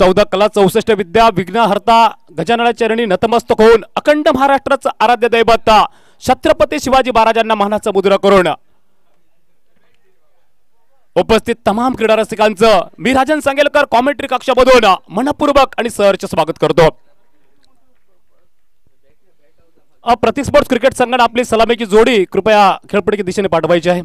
14 कला 64 विद्या विघ्नहर्ता गजानना चरणी नतमस्तक होऊन अखंड महाराष्ट्राचं आराध्य दैवत छत्रपती शिवाजी महाराजांना मानाचा मुद्रा करून उपस्थित तमाम क्रीडा रसिकांचं मी राजन सांगेलकर कॉमेंट्री कक्षामधून मनपूर्वक आणि सहर्ष स्वागत करतो। प्रतीक स्पोर्ट्स क्रिकेट संघाने आपली सलामीची जोडी कृपया खेळपट्टीच्या दिशेने पाठवायची आहे।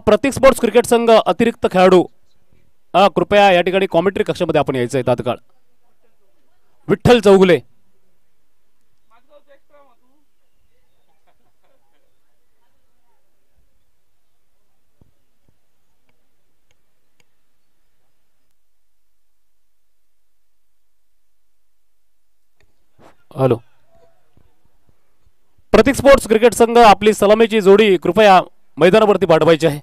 प्रतीक स्पोर्ट्स क्रिकेट संघ अतिरिक्त खेळाडू कृपया या ठिकाणी कॉमेंट्री कक्षामध्ये आपण यायचं आहे तात्काळ। विठ्ठल चौगुले हॅलो प्रतीक स्पोर्ट्स क्रिकेट संघ आपली सलामीची जोडी कृपया मैदानावरती पाठवायची आहे।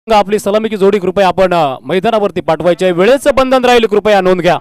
आपली सलामीची जोडी कृपया आपण मैदानावरती पाठवायची आहे। वेळेचं बंधन राहील कृपया नोंद घ्या।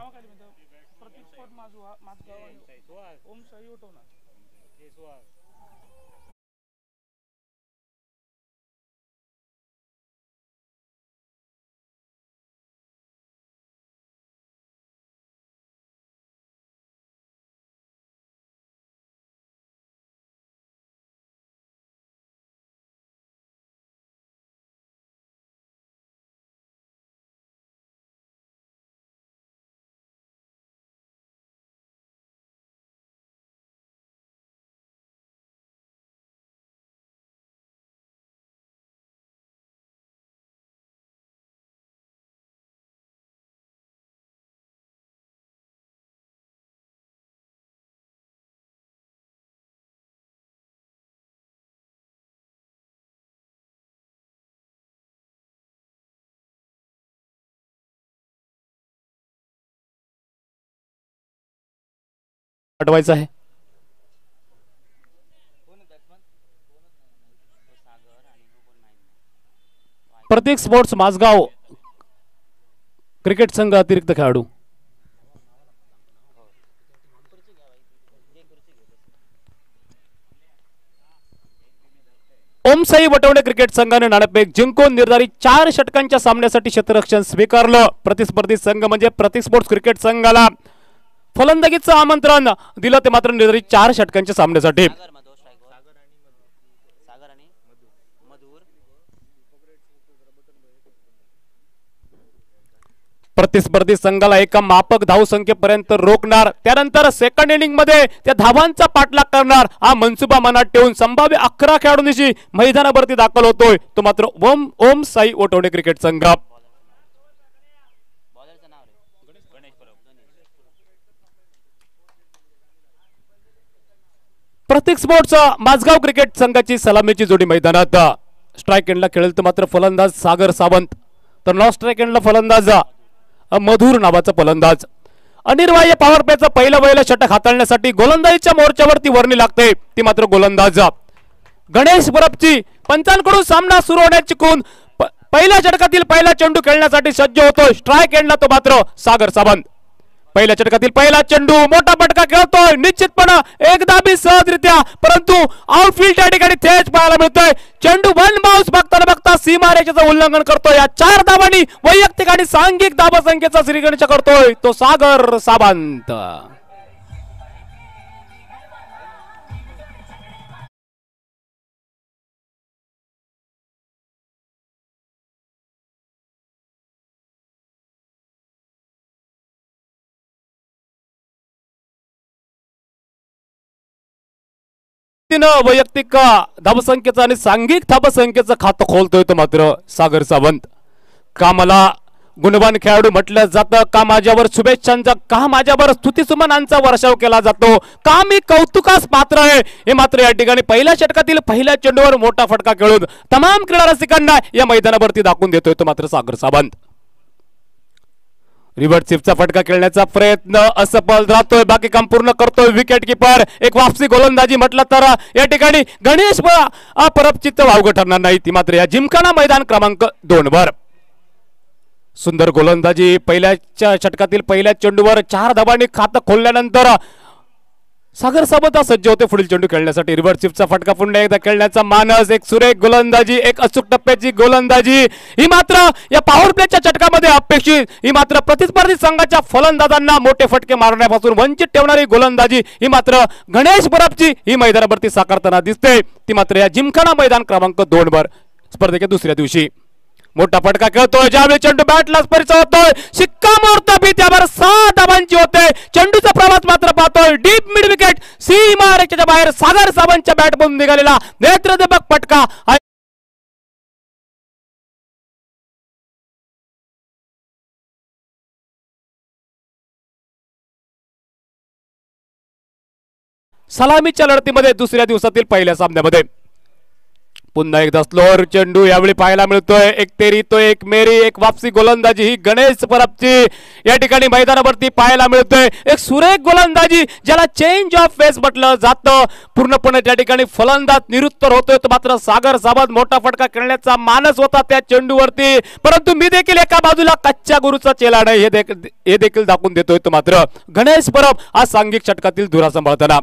पाठवायचं आहे। प्रतीक स्पोर्ट्स माझगाव क्रिकेट संघ अतिरिक्त खेळाडू ओमसाई वटवणे क्रिकेट संघाने नाणेफेक जिंकून निर्धारित 4 षटकांच्या सामन्यासाठी क्षेत्ररक्षण स्वीकारलं. प्रतिस्पर्धी संघ म्हणजे प्रतीक स्पोर्ट्स क्रिकेट संघाला फलंदाजीचं आमंत्रण दिलं ते मात्र निर्धारित 4 षटकांच्या सामन्यासाठी. प्रतिस्पर्धी संघाला एका मापक धावसंख्येपर्यंत रोखणार, त्यानंतर सेकंड इनिंग मध्ये त्या धावांचा पाठलाग करणार हा मनसुबा मनात ठेवून संभाव्य 11 खेळाडूंशी मैदानावरती दाखल होतोय तो मात्र ओम साई वटवणे क्रिकेट संघ. प्रतीक स्पोर्ट्स माझगाव क्रिकेट संघाची सलामीची जोडी मैदानात. स्ट्राईक एंडला खेळेल तर मात्र फलंदाज सागर सावंत, तर नॉन स्ट्राईक एंडला फलंदाज मधुर नावाचा फलंदाज. अनिर्वाह्य पॉवर प्लेचं पहिलं षटक हाताळण्यासाठी गोलंदाजीच्या मोर्चावरती वर्णी लागते ती मात्र गोलंदाज गणेश परबची. पंचांकडून सामना सुरू होण्याची खून पहिल्या षटकातील पहिला चेंडू खेळण्यासाठी सज्ज होतोय. स्ट्राईक एंडला तो मात्र सागर सावंत. पहिल्या षटकातील पहिला चेंडू मोठा फटका खेळतोय निश्चितपणे एकदा बी सहजरित्या, परंतु आउटफील्ड या ठिकाणी थेट पाहायला मिळतोय. चेंडू वन बाउन्स बघता सीमारेषेचं उल्लंघन करतोय. या 4 धावांनी वैयक्तिक आणि सांघिक धावसंख्येचा श्रीगणेश करतोय तो सागर सावंत. वैयक्तिक धावसंख्येचं आणि सांघिक धावसंख्येचं खातं खोलतोय तो मात्र सागर सावंत. का मला गुणवान खेळाडू म्हटलं जातं, का माझ्यावर शुभेच्छांचा, का माझ्यावर स्तुतिसुमनांचा वर्षाव केला जातो, का मी कौतुकास पात्र आहे, हे मात्र या ठिकाणी पहिल्या षटकातील पहिल्या चेंडूवर मोठा फटका खेळून तमाम क्रीडा रसिकांना या मैदानावरती दाखवून देतोय तो मात्र सागर सावंत. रिव्हर्स स्वीपचा फटका खेळण्याचा प्रयत्न असफल राहतोय, बाकी काम पूर्ण करतोय विकेट किपर. एक वापसी गोलंदाजी म्हटलं तर या ठिकाणी गणेश परबचित्त वावगं ठरणार नाही ती मात्र या जिमखाना मैदान क्रमांक 2 वर. सुंदर गोलंदाजी पहिल्या षटकातील पहिल्या चेंडूवर 4 धावांनी खातं खोलल्यानंतर सागर सावंत सज्ज होते पुढील चेंडू खेळण्यासाठी. रिव्हर्स स्वीपचा फटका पुन्हा एकदा खेळण्याचा मानस, एक सुरेख गोलंदाजी, एक अचूक टप्प्याची गोलंदाजी ही मात्र या पॉवर प्लेच्या षटकामध्ये अपेक्षित. ही मात्र प्रतिस्पर्धी संघाच्या फलंदाजांना मोठे फटके मारण्यापासून वंचित ठेवणारी गोलंदाजी ही मात्र गणेश परबची ही मैदानावरती साकारताना दिसते ती मात्र या जिमखाना मैदान क्रमांक 2 वर स्पर्धेच्या दुसऱ्या दिवशी. मोठा फटका खेळतोय, ज्यावेळी चेंडू बॅटला स्पर्श होतोय, शिक्कामोर्तब त्यावर 6 धावांची होते. चेंडूचा प्रवास मात्र पाहतोय डीप मिड विकेट सीमारेषेच्या बाहेर सागर सावंतच्या बॅटमधून निघालेला नेत्रदीपक फटका. सलामीच्या लढतीमध्ये दुसऱ्या दिवसातील पहिल्या सामन्यामध्ये पुन्हा एकदा स्लोअर चेंडू यावेळी पाहायला मिळतोय. एक तेरी तो एक मेरी, एक वापसी गोलंदाजी ही गणेश परबची या ठिकाणी मैदानावरती पाहायला मिळतोय. एक सुरेख गोलंदाजी ज्याला चेंज ऑफ फेस म्हटलं जातं. पूर्णपणे त्या ठिकाणी फलंदाज निरुत्तर होतोय तो मात्र सागर सावंत. मोठा फटका खेळण्याचा मानस होता त्या चेंडूवरती, परंतु मी देखील एका बाजूला कच्च्या गुरुचा चेला नाही हे देखील दाखवून देतोय तो मात्र गणेश परब हा सांघिक षटकातील धुरा सांभाळताना.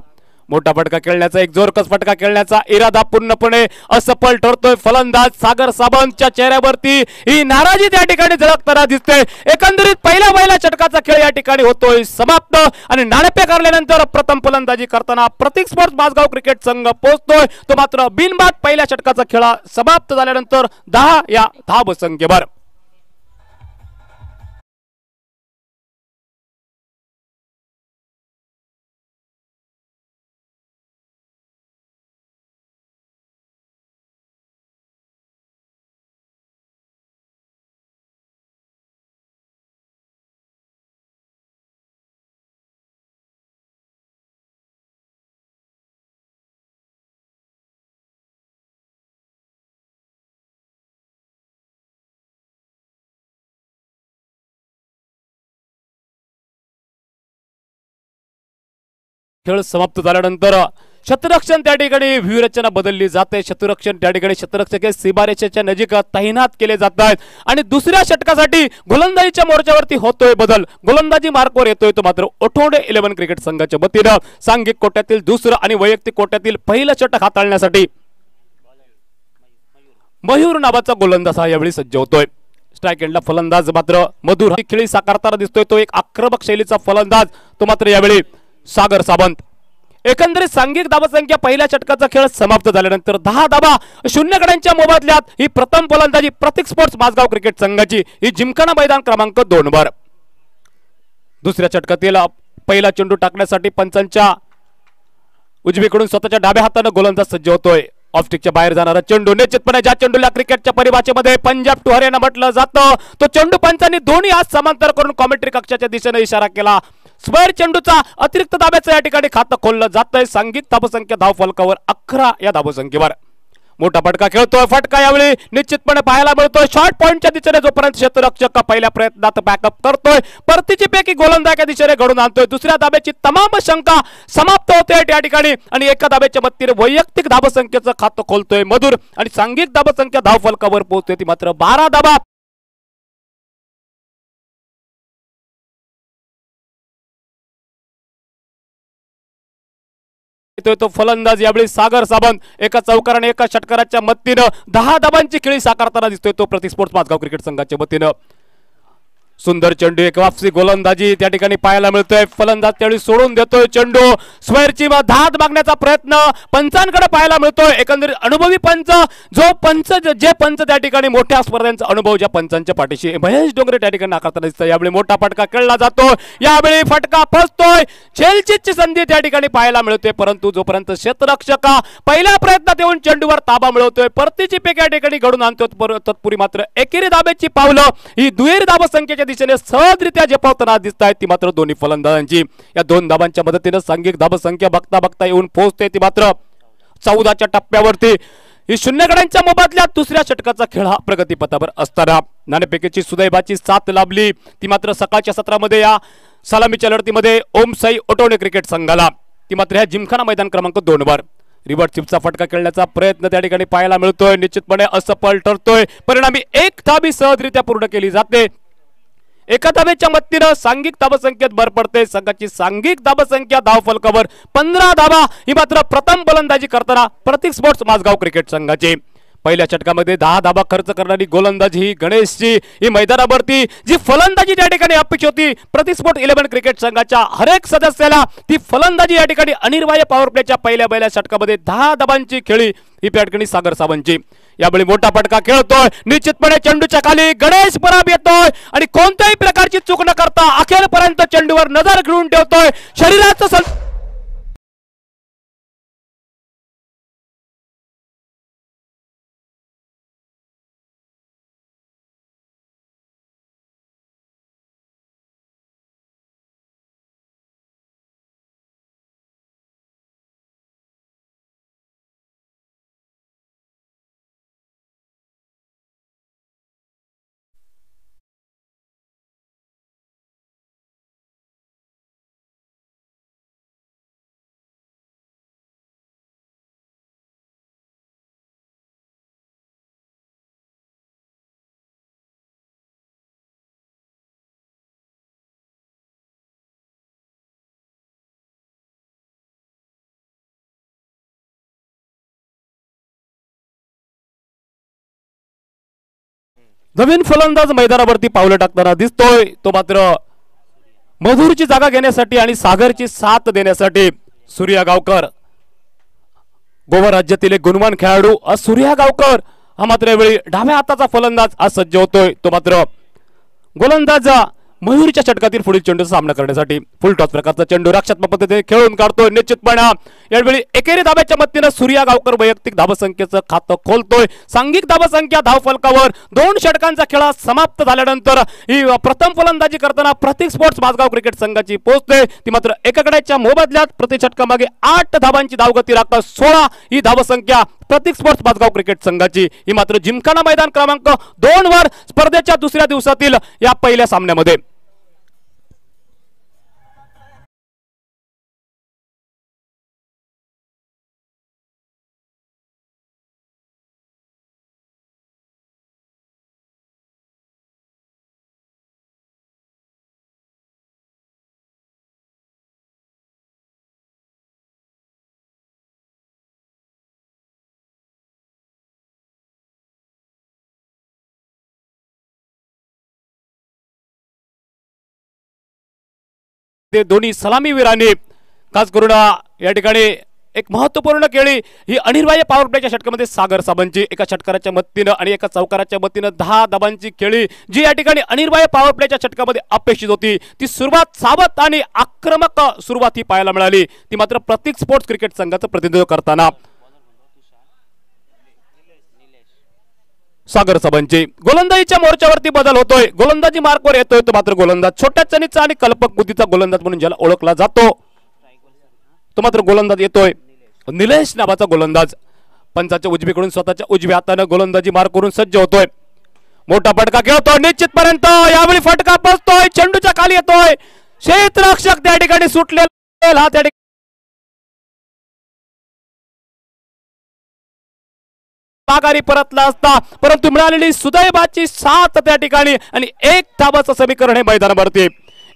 मोठा फटका खेळण्याचा, एक जोरकस फटका खेळण्याचा इरादा पूर्णपणे असफल ठरतोय. फलंदाज सागर सावंतच्या चेहऱ्यावरती ही नाराजी त्या ठिकाणी झळकताना दिसते. एकंदरीत पहिल्या षटकाचा खेळ या ठिकाणी होतोय समाप्त आणि नाणेफेक हरल्यानंतर प्रथम फलंदाजी करताना प्रतीक स्पोर्ट्स माझगाव क्रिकेट संघ पोहोचतोय तो मात्र बिनबाद पहिल्या षटकाचा खेळ समाप्त झाल्यानंतर 10 या धावसंख्येवर. खेळ समाप्त झाल्यानंतर शतरक्षण त्या ठिकाणी व्यूहरचना बदलली जाते. शतरक्षण त्या ठिकाणी शतरक्षक सीमारेषेच्या नजीक तैनात केले जात आहेत आणि दुसऱ्या षटकासाठी गोलंदाजीच्या मोर्चावरती होतोय बदल. गोलंदाजी मार्कवर येतोय तो मात्र ओठोडे 11 क्रिकेट संघाच्या वतीनं सांघिक कोट्यातील दुसरं आणि वैयक्तिक कोट्यातील पहिलं षटक हाताळण्यासाठी मयूर नावाचा गोलंदाज हा यावेळी सज्ज होतोय. स्ट्राइक एंडला फलंदाज मात्र मधुर ही खेळी साकारताना दिसतोय. तो एक आक्रमक शैलीचा फलंदाज तो मात्र यावेळी सागर सावंत. एकंदरीत सांघिक धावसंख्या पहिल्या षटकाचा खेळ समाप्त झाल्यानंतर 10 धावा 0 गड्यांच्या मोबदल्यात ही प्रथम फलंदाजी प्रतीक स्पोर्ट्स माझगाव क्रिकेट संघाची ही जिमखाना मैदान क्रमांक 2 वर. दुसऱ्या षटकातील पहिला चेंडू टाकण्यासाठी पंचांच्या उजवीकडून स्वतःच्या डाव्या हाताने गोलंदाज सज्ज होतोय. ऑफस्टिकच्या बाहेर जाणारा चेंडू निश्चितपणे ज्या चेंडूला क्रिकेटच्या परिभाषेमध्ये पंजाब टू हरियाणा म्हटलं जातं तो चेंडू पंचांनी दोन्ही हात समांतर करून कॉमेंट्री कक्षाच्या दिशेने इशारा केला. स्क्वेअर चेंडूचा अतिरिक्त दाब्याचं या ठिकाणी खातं खोललं जातंय. सांघिक धावसंख्या धावफलकावर 11 या धावसंख्येवर. मोठा फटका खेळतोय. फटका यावेळी निश्चितपणे पाहायला मिळतोय शॉर्ट पॉइंटच्या दिशेने जोपर्यंत क्षेत्ररक्षक पहिल्या प्रयत्नात बॅकअप करतोय परतीची पैकी गोलंदाजाच्या दिशेने घडून आणतोय. दुसऱ्या दाब्याची तमाम शंका समाप्त होते या ठिकाणी आणि एका दाब्याच्या मदतीने वैयक्तिक धावसंख्येचं खातं खोलतोय मधुर आणि सांघिक धावसंख्या धावफलकावर पोहोचते ती मात्र 12 धावा. तो फलंदाज यावेळी सागर सावंत एका चौकार आणि एका षटकाराच्या मदतीने 10 धावांची खेळी साकारताना दिसतोय तो प्रतीक स्पोर्ट्स माझगाव क्रिकेट संघाच्या वतीने. सुंदर चेंडू एक वापसी गोलंदाजी त्या ठिकाणी पाहायला मिळतोय. फलंदाज त्यावेळी सोडून देतोय चेंडू. स्क्वेअरची धाद मागण्याचा प्रयत्न पंचांकडे पाहायला मिळतोय. एकंदरीत अनुभवी पंच जे पंच त्या ठिकाणी मोठ्या स्पर्धांचा अनुभव ज्या पंचांच्या पाठीशी महेश डोंगरे त्या ठिकाणी नाकारताना दिसतोय. यावेळी मोठा फटका खेळला जातो. यावेळी फटका फसतोय. झेलचीची संधी त्या ठिकाणी पाहायला मिळते परंतु जोपर्यंत क्षेत्ररक्षक पहिल्या प्रयत्नात येऊन चेंडूवर ताबा मिळवतोय परतीची पेक या ठिकाणी घडून आणतोय तत्पूर्वी मात्र एकेरी दाब्याची पावलं ही दुहेरी धावसंख्येच्या दिशेने सहजरित्या झेपावताना दिसत आहेत ती मात्र दोन्ही फलंदाजांची. या 2 धावांच्या मदतीने सांघिक धावसंख्या बघता बघता येऊन पोहोचते ती मात्र 14च्या टप्प्यावरती. ही 0 गड्यांच्या मोबदल्यात दुसऱ्या षटकाचा खेळ हा प्रगतीपथावर असताना नाणेफेकीची सुदैवाची साथ लाभली ती मात्र सकाळच्या सत्रामध्ये या सलामीच्या लढतीमध्ये ओम साई ओटोणे क्रिकेट संघाला ती मात्र ह्या जिमखाना मैदान क्रमांक 2 वर. रिव्हर्स स्वीपचा फटका खेळण्याचा प्रयत्न त्या ठिकाणी पाहायला मिळतोय. निश्चितपणे असफल ठरतोय. परिणामी एक धाबी सहजरित्या पूर्ण केली जाते. एका धाब्याच्या मदतीने सांघिक धावसंख्येत भर पडते. संघाची सांघिक धावसंख्या धावफलकावर 15 धावा ही मात्र प्रथम गोलंदाजी करताना प्रतीक स्पोर्ट्स माझगाव क्रिकेट संघाची. पहिल्या षटकामध्ये 10 धावा खर्च करणारी गोलंदाजी ही गणेशची ही मैदानावरती जी फलंदाजी त्या ठिकाणी अपेक्षित होती प्रतीक स्पोर्ट्स 11 क्रिकेट संघाच्या हरेक सदस्याला ती फलंदाजी या ठिकाणी अनिर्वाय पॉवर प्लेच्या पहिल्या षटकामध्ये 10 धावांची खेळी ही त्या ठिकाणी सागर सावंतची. यावेळी मोठा फटका खेळतोय. निश्चितपणे चेंडूच्या खाली गणेश पराब येतोय आणि कोणत्याही प्रकारची चूक न करता अखेरपर्यंत चेंडूवर नजर घेऊन ठेवतोय. शरीराचं नवीन फलंदाज मैदानावरती पावलं टाकताना दिसतोय तो मात्र मधुरची जागा घेण्यासाठी आणि सागरची साथ देण्यासाठी सूर्या गावकर गोवा राज्यातील एक गुणवान खेळाडू सूर्या गावकर हा मात्र यावेळी डाव्या हाताचा फलंदाज आज सज्ज होतोय. तो मात्र गोलंदाज मयूरच्या षटकातील पुढील चेंडूचा सामना करण्यासाठी फुल टॉस प्रकारचा चेंडू रक्षात्मक पद्धतीने खेळून काढतोय. निश्चितपणे यावेळी एकेरी धाब्याच्या मदतीने सूर्या गावकर वैयक्तिक धावसंख्येचं खातं खोलतोय. सांघिक धावसंख्या धावफलकावर 2 षटकांचा खेळ समाप्त झाल्यानंतर ही प्रथम फलंदाजी करताना प्रतीक स्पोर्ट्स माझगाव क्रिकेट संघाची पोहोचते ती मात्र एका गड्याच्या मोबदल्यात प्रति षटकामागे 8 धावांची धावगती राखता 16 ही धावसंख्या प्रतीक स्पोर्ट्स माझगाव क्रिकेट संघाची. ही मात्र जिमखाना मैदान क्रमांक 2 वर स्पर्धेच्या दुसऱ्या दिवसातील या पहिल्या सामन्यामध्ये वरती दोन्ही सलामीवीरांनी खास करून या ठिकाणी एक महत्त्वपूर्ण खेळी ही अनिर्वाय पॉवर प्लेच्या षटकामध्ये सागर साबंतची एका षटकाराच्या मदतीनं आणि एका चौकाराच्या मदतीनं 10 धाबांची खेळी जी या ठिकाणी अनिर्वाय पॉवर प्लेच्या षटकामध्ये अपेक्षित होती ती सुरुवात सावध आणि आक्रमक सुरुवात ही पाहायला मिळाली ती मात्र प्रतीक स्पोर्ट्स क्रिकेट संघाचं प्रतिनिधित्व करताना सागर साबंतची गोलंदाजीच्या मोर्चावरती बदल होतोय गोलंदाजी मार्कवर येतोय तो मात्र गोलंदाज छोट्या चणीचा आणि कल्पक बुद्धीचा गोलंदाज म्हणून ज्याला ओळखला जातो तो मात्र गोलंदाज येतोय निलेश नावाचा गोलंदाज पंचाच्या उजवीकडून स्वतःच्या उजव्या हाताने गोलंदाजी मार्क करून सज्ज होतोय मोठा फटका खेळतोय निश्चितपर्यंत यावेळी फटका पोचतोय चेंडूच्या खाली येतोय क्षेत्ररक्षक त्या ठिकाणी सुटलेला त्या माघारी परतला असता परंतु मिळालेली सुदैवाची साथ त्या ठिकाणी आणि एक धाबाचं समीकरण हे मैदानावरती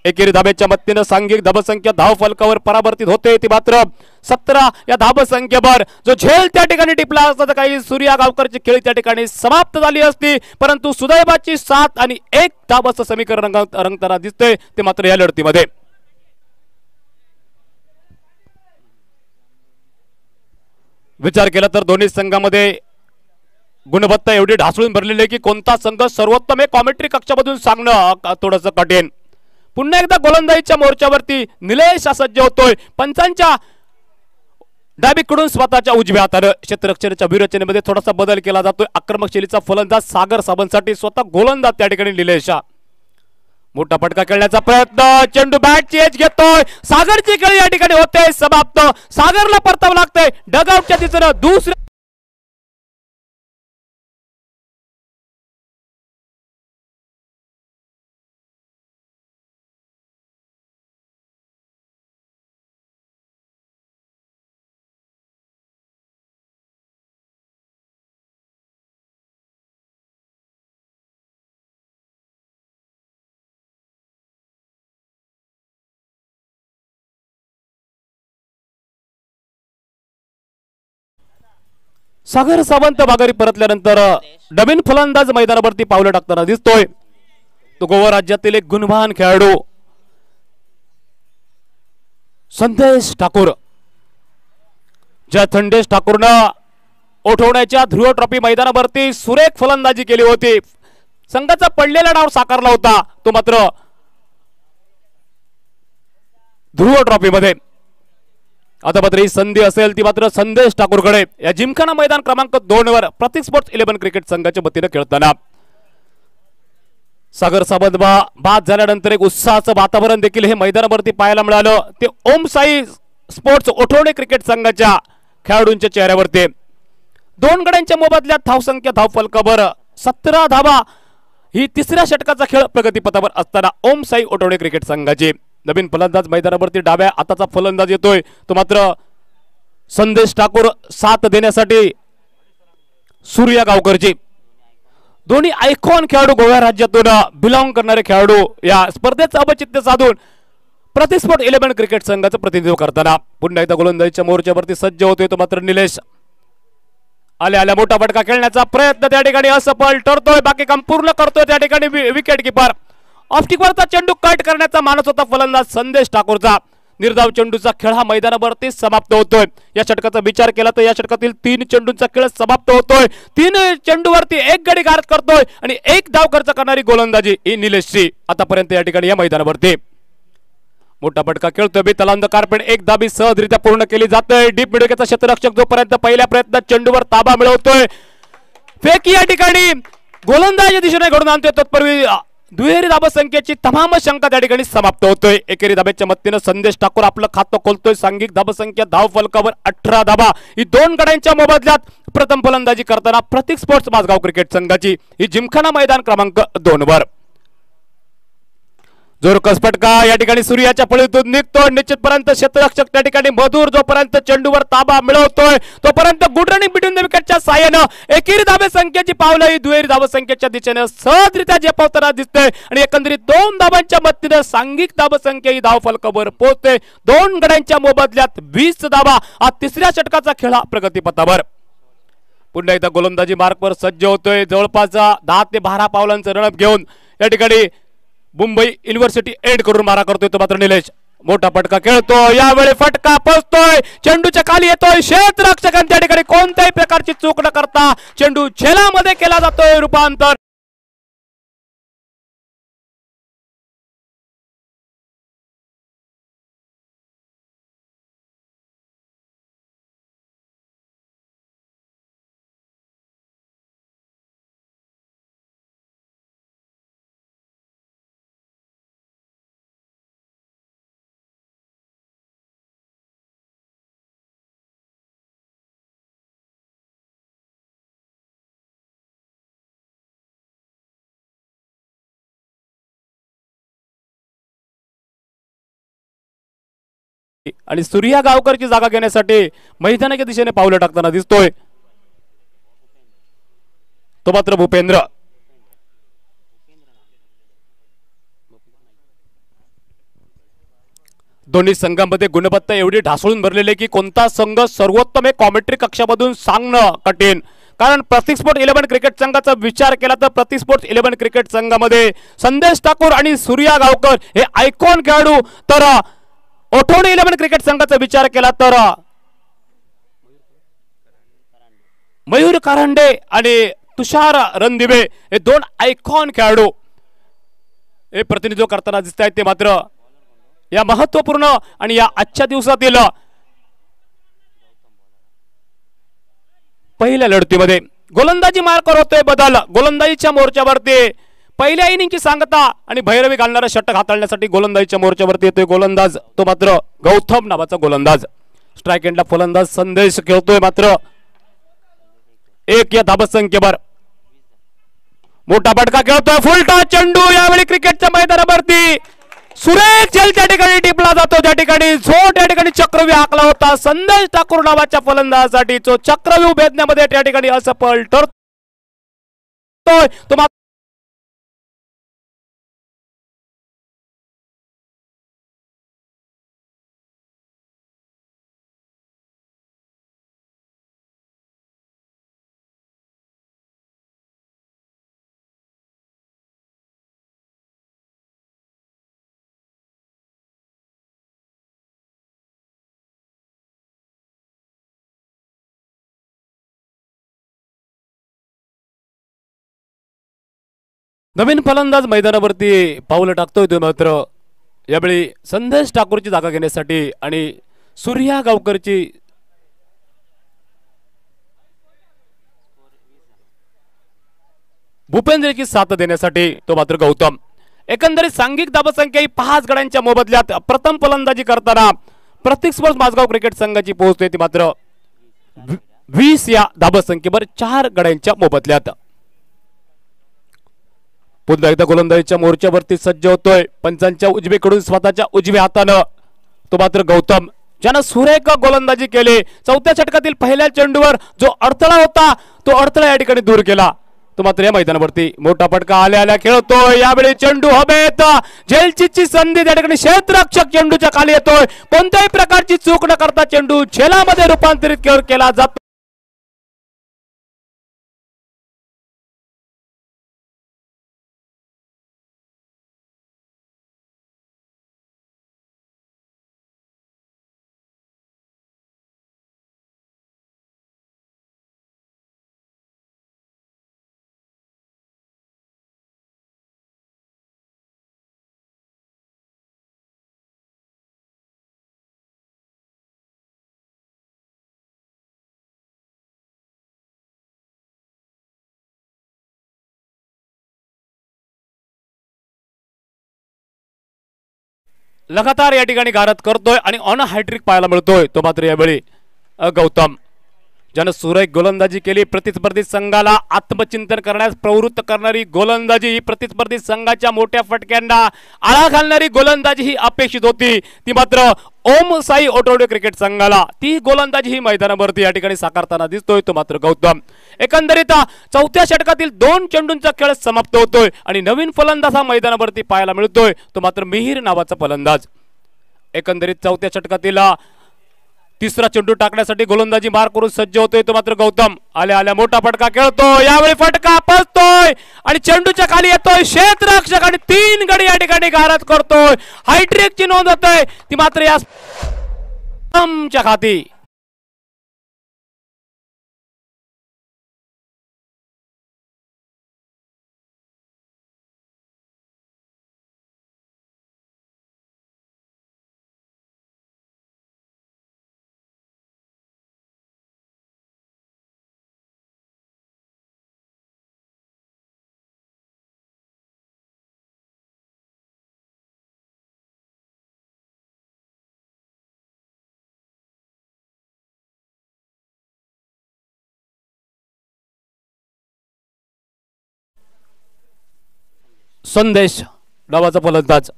एकेरी धाब्याच्या मदतीने सांघिक धाबसंख्या धाव फलकावर परावर्तित होते ती मात्र 17 या धाबसंख्येवर जो झेल त्या ठिकाणी टिपला असता तर काही सूर्या गावकरची खेळी त्या ठिकाणी समाप्त झाली असती परंतु सुदैवाची साथ आणि एक धाबाचं समीकरण रंगताना दिसतंय ते मात्र या लढतीमध्ये विचार केला तर दोन्ही संघामध्ये गुणवत्ता एवढी ढासळून भरलेली आहे की कोणता संघ सर्वोत्तम हे कॉमेंट्री कक्षामधून सांगणं थोडंसं कठीण पुन्हा एकदा गोलंदाजीच्या मोर्चावरती निलेश सज्ज होतोय पंचांच्या डावीकडून स्वतःच्या उजव्या हाताने क्षेत्ररक्षणाच्या विरचनेमध्ये थोडासा बदल केला जातोय आक्रमक शैलीचा फलंदाज सागर साबंतसाठी स्वतः गोलंदाज त्या ठिकाणी निलेश मोठा फटका खेळण्याचा प्रयत्न चेंडू बॅटची एज घेतोय सागरची खेळी या ठिकाणी होते समाप्त सागरला परतावं लागतंय डगआउटच्या दिशेने दुसऱ्या सागर सावंत माघारी परतल्यानंतर नवीन फलंदाज मैदानावरती पावलं टाकताना दिसतोय तो गोवा राज्यातील एक गुणवान खेळाडू संदेश ठाकूर ज्या संदेश ठाकूरनं ओठवण्याच्या ध्रुव ट्रॉफी मैदानावरती सुरेख फलंदाजी केली होती संघाचा पडलेला डाव साकारला होता तो मात्र ध्रुव ट्रॉफी मध्ये आता मात्र ही संधी असेल ती मात्र संदेश ठाकूरकडे या जिमखाना मैदान क्रमांक 2 वर प्रतीक स्पोर्ट्स 11 क्रिकेट संघाच्या वतीने खेळताना सागर साबंत बाद झाल्यानंतर एक उत्साहाचं वातावरण देखील हे मैदानावरती पाहायला मिळालं ते ओम साई स्पोर्ट्स ओठवणे क्रिकेट संघाच्या खेळाडूंच्या चेहऱ्यावरती 2 गड्यांच्या मोबदल्यात धावसंख्या धाव फलकावर 17 धावा ही तिसऱ्या षटकाचा खेळ प्रगतीपथावर असताना ओम साई ओठवणे क्रिकेट संघाची नवीन फलंदाज मैदानावरती डाव्या हाताचा फलंदाज येतोय तो मात्र संदेश ठाकूर साथ देण्यासाठी सूर्या गावकरची दोन्ही आयकॉन खेळाडू गोवा राज्यातून बिलॉंग करणारे खेळाडू या स्पर्धेचं औचित्य साधून प्रतीक स्पोर्ट्स 11 क्रिकेट संघाचं प्रतिनिधित्व करताना पुन्हा एकदा गोलंदाजीच्या मोर्चावरती सज्ज होतोय तो मात्र निलेश आल्या मोठा फटका खेळण्याचा प्रयत्न त्या ठिकाणी असफल ठरतोय बाकी काम पूर्ण करतोय त्या ठिकाणी विकेट किपर ऑफटिकवरचा चेंडू कट करण्याचा मानस होता फलंदाज संदेश ठाकूरचा निर्धाव चेंडूचा खेळ हा मैदानावरती समाप्त होतोय या षटकाचा विचार केला तर या षटकातील 3 चेंडूंचा खेळ समाप्त होतोय 3 चेंडूवरती एक गडी गारद करतोय आणि एक धाव खर्च करणारी गोलंदाजी ही निलेशची आतापर्यंत या ठिकाणी या मैदानावरती मोठा फटका खेळतोय बेतलांद कार्पेट एक धाबी सहजरित्या पूर्ण केली जाते डीप मिडविकेटचा क्षेत्ररक्षक जोपर्यंत पहिल्या प्रयत्नात चेंडूवर ताबा मिळवतोय फेकी या ठिकाणी गोलंदाजी दिशेने घडून आणतोय तत्पूर्वी दुहेरी धाबसंख्येची तमाम शंका त्या ठिकाणी समाप्त होतोय एकेरी धाब्याच्या मदतीने संदेश ठाकूर आपलं खातं खोलतोय सांघिक धाबसंख्या धाव फलकावर 18 धाबा ही 2 गड्यांच्या मोबदल्यात प्रथम फलंदाजी करताना प्रतीक स्पोर्ट्स माझगाव क्रिकेट संघाची ही जिमखाना मैदान क्रमांक 2 वर जोरकस फटका या ठिकाणी सूर्याच्या फळीतून निघतो निश्चितपर्यंत क्षेत्ररक्षक त्या ठिकाणी मधुर जोपर्यंत चेंडूवर ताबा मिळवतोय तोपर्यंत गुड रनिंग बिटवीन द विकेटच्या साहाय्यानं एकेरी धाबसंख्येची पावलं ही दुहेरी धाबसंख्येच्या दिशेने सहजरित्या झेपावताना दिसतंय आणि एकंदरीत 2 धाबांच्या मदतीने सांघिक धाबसंख्या ही धाव फलकावर पोहोचते 2 गड्यांच्या मोबदल्यात 20 धाबा हा तिसऱ्या षटकाचा खेळ प्रगतीपथावर पुन्हा एकदा गोलंदाजी मार्कवर सज्ज होतोय जवळपास 10 ते 12 पावलांचं रणप घेऊन या ठिकाणी मुंबई युनिव्हर्सिटी एंड करून मारा करतोय तो मात्र निलेश मोठा फटका खेळतोय, यावेळी फटका पोचतोय, चेंडूच्या खाली येतोय, क्षेत्ररक्षकांच्या ठिकाणी कोणत्याही प्रकारची चूक न करता चेंडू झेलामध्ये केला जातोय रूपांतर. आणि सूर्या गावकरची जागा घेण्यासाठी मैदानाच्या दिशेने पावलं टाकताना दिसतोय तो मात्र भूपेंद्र. दोन्ही संघांमध्ये गुणवत्ता एवढी ढासळून भरलेली की कोणता संघ सर्वोत्तम हे कॉमेंट्री कक्षामधून सांगणं कठीण. कारण प्रतीक स्पोर्ट्स 11 क्रिकेट संघाचा विचार केला तर प्रतीक स्पोर्ट्स 11 क्रिकेट संघामध्ये संदेश ठाकूर आणि सूर्या गावकर हे आयकॉन खेळाडू, तर ओठवणे 11 क्रिकेट संघाचा विचार केला तर मयूर करांडे आणि तुषार रणदिवे हे दोन आयकॉन खेळाडू हे प्रतिनिधित्व करताना दिसत आहेत. ते मात्र या महत्वपूर्ण आणि या आजच्या दिवसातील पहिल्या लढतीमध्ये गोलंदाजी मार्कर होतोय बदल. गोलंदाजीच्या मोर्चावरती पहिल्या इनिंगची सांगता आणि भैरवी घालणारा षटक हाताळण्यासाठी गोलंदाजीच्या मोर्चावरती येतोय गोलंदाज, तो मात्र गौतम नावाचा गोलंदाज. स्ट्राइक एंडला फलंदाज संदेश खेळतोय मात्र एक या धाबसंख्येवर. मोठा फटका खेळतोय, फुलटा चेंडू यावेळी क्रिकेटच्या मैदानावरती सुरेख झेल त्या ठिकाणी टिपला जातो, त्या ठिकाणी झोट या ठिकाणी चक्रव्यूह आखला होता संदेश ठाकूर नावाच्या फलंदाजासाठी. तो चक्रव्यूह भेदण्यामध्ये त्या ठिकाणी असफल ठरतोय. तो नवीन फलंदाज मैदानावरती पावलं टाकतोय तो मात्र यावेळी संदेश ठाकूरची जागा घेण्यासाठी आणि सूर्या गावकरची भूपेंद्रची साथ देण्यासाठी तो मात्र गौतम. एकंदरीत सांघिक धाबसंख्या ही 5 गड्यांच्या मोबदल्यात प्रथम फलंदाजी करताना प्रतीक स्पोर्ट्स माझगाव क्रिकेट संघाची पोहोचते ती मात्र 20 या धाबसंख्येवर 4 गड्यांच्या मोबदल्यात. पुन्हा एकदा गोलंदाजीच्या मोर्चावरती सज्ज होतोय पंचांच्या उजवीकडून स्वतःच्या उजव्या हातानं तो मात्र गौतम, ज्यानं सुरेख गोलंदाजी केली. चौथ्या षटकातील पहिल्या चेंडूवर जो अडथळा होता तो अडथळा या ठिकाणी दूर केला. तो मात्र या मैदानावरती मोठा फटका आल्या खेळतोय, यावेळी चेंडू हवेत, झेलची संधी त्या ठिकाणी क्षेत्ररक्षक चेंडूच्या खाली येतोय. कोणत्याही प्रकारची चूक न करता चेंडू झेलामध्ये रूपांतरित केला जातो. लगातार या ठिकाणी गारद करतोय आणि ऑन हॅट्रिक पाहायला मिळतोय तो मात्र यावेळी गौतम, ज्यानं सुरेख गोलंदाजी केली. प्रतिस्पर्धी संघाला आत्मचिंतन करण्यास प्रवृत्त करणारी गोलंदाजी ही, प्रतिस्पर्धी संघाच्या मोठ्या फटक्यांना आळा घालणारी गोलंदाजी ही अपेक्षित होती. ती मात्र ओम साई ओटोडे क्रिकेट संघाला ती गोलंदाजी ही मैदानावरती या ठिकाणी साकारताना दिसतोय तो मात्र गौतम. एकंदरीत चौथ्या षटकातील 2 चेंडूंचा खेळ समाप्त होतोय आणि नवीन फलंदाज हा मैदानावरती पाहायला मिळतोय तो मात्र मिहीर नावाचा फलंदाज. एकंदरीत चौथ्या षटकातील तिसरा चेंडू टाकण्यासाठी गोलंदाजी मार करून सज्ज होतोय तो मात्र गौतम. आल्या आल्या मोठा फटका खेळतोय, यावेळी फटका पसतोय आणि चेंडूच्या खाली येतोय क्षेत्ररक्षक आणि 3 गडी या ठिकाणी गारद करतोय. हायट्रिकची नोंद होतोय ती मात्र या खाती. संदेश डावाचा फलंदाज.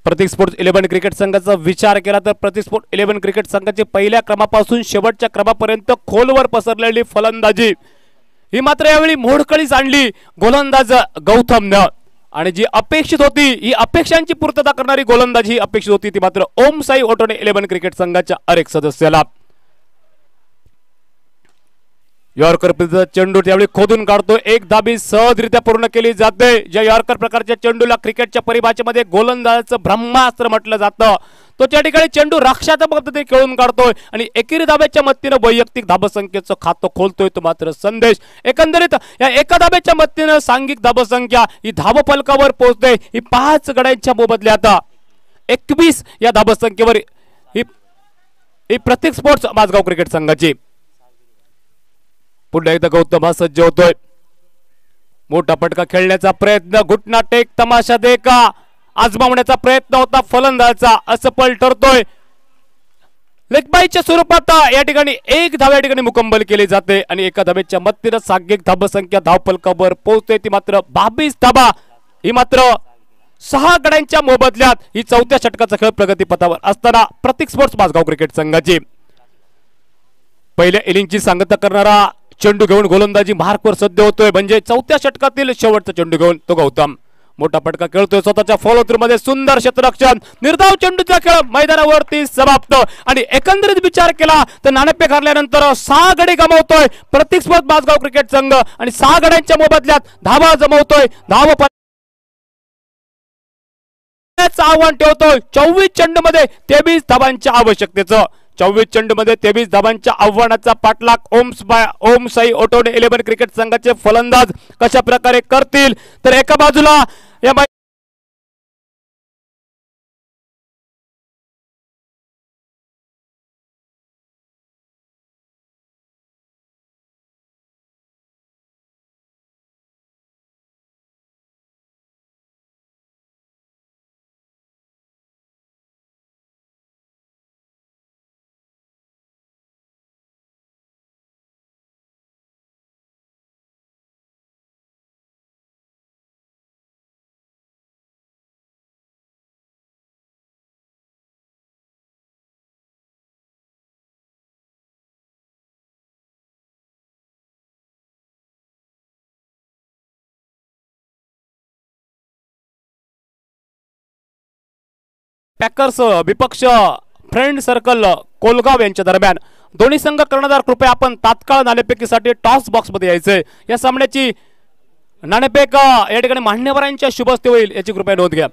प्रतीक स्पोर्ट्स 11 क्रिकेट संघाचा विचार केला तर प्रतीक स्पोर्ट्स 11 क्रिकेट संघाची पहिल्या क्रमापासून शेवटच्या क्रमापर्यंत खोलवर पसरलेली फलंदाजी ही मात्र यावेळी मोडकळीस आणली गोलंदाज गौतमनं. आणि जी अपेक्षित होती ही अपेक्षांची पूर्तता करणारी गोलंदाजी ही अपेक्षित होती ती मात्र ओम साई ओटोने 11 क्रिकेट संघाच्या अनेक सदस्याला. यॉर्कर चेंडू त्यावेळी खोदून काढतो, एक धाबी सहजरित्या पूर्ण केली जाते. ज्या यॉर्कर प्रकारच्या चेंडूला क्रिकेटच्या परिभाषेमध्ये गोलंदाजाचं ब्रह्मास्त्र म्हटलं जातं, तो त्या ठिकाणी चेंडू रक्षात्मक पद्धतीने खेळून काढतोय आणि एकेरी धाब्याच्या मदतीनं वैयक्तिक धाबसंख्येचं खातं खोलतोय तो मात्र संदेश. एकंदरीत या एका धाब्याच्या मदतीनं सांघिक धाबसंख्या ही धावफलकावर पोहोचते. ही 5 गड्यांच्या मोबदल्यात 21 या धाबसंख्येवर ही प्रतीक स्पोर्ट्स माझगाव क्रिकेट संघाची. पुन्हा एकदा गौतम हा सज्ज होतोय, मोठा फटका खेळण्याचा प्रयत्न, घुटना टेक तमाशा देखा आजमावण्याचा प्रयत्न होता फलंदाजाचा, असफल ठरतोय. लेगबाईच्या स्वरूपात या ठिकाणी 1 धाव या ठिकाणी मुकंमल केली जाते आणि एका धाब्याच्या मदतीनं सांघिक धाबसंख्या धावफलकावर पोहोचते ती मात्र 22 धाबा. ही मात्र 6 गड्यांच्या मोबदल्यात ही 4थ्या षटकाचा खेळ प्रगतीपथावर असताना प्रतीक स्पोर्ट्स माझगाव क्रिकेट संघाची. पहिल्या इनिंगची सांगता करणारा चेंडू घेऊन गोलंदाजी मार्कवर सध्या होतोय, म्हणजे 4थ्या षटकातील शेवटचा चेंडू घेऊन तो गौतम. मोठा फटका खेळतोय स्वतःच्या फॉलो थ्रू मध्ये, सुंदर क्षेत्ररक्षण, निर्धाव चेंडूचा खेळ मैदानावरती समाप्त. आणि एकंदरीत विचार केला तर नाणेफेक हरल्यानंतर 6 गडी गमावतोय प्रतीक स्पोर्ट्स माझगाव क्रिकेट संघ आणि 6 गड्यांच्या मोबदल्यात धावा जमवतोय. धाव आव्हान ठेवतोय 24 चेंडू मध्ये 23 धावांच्या आवश्यकतेचं. 24 चेंडू मध्ये 23 धावांच्या आव्हानाचा पाठलाग ओम साई ओटोने 11 क्रिकेट संघाचे फलंदाज कशा प्रकारे करतील तर एका बाजूला या पॅकर्स विपक्ष फ्रेंड सर्कल कोलगाव यांच्या दरम्यान दोन्ही संघ कर्णधार कृपया आपण तात्काळ नाणेफेकीसाठी टॉस बॉक्स मध्ये यायचंय. या सामन्याची नाणेफेक या ठिकाणी मान्यवरांच्या शुभ हस्ते होईल याची कृपया नोंद घ्या.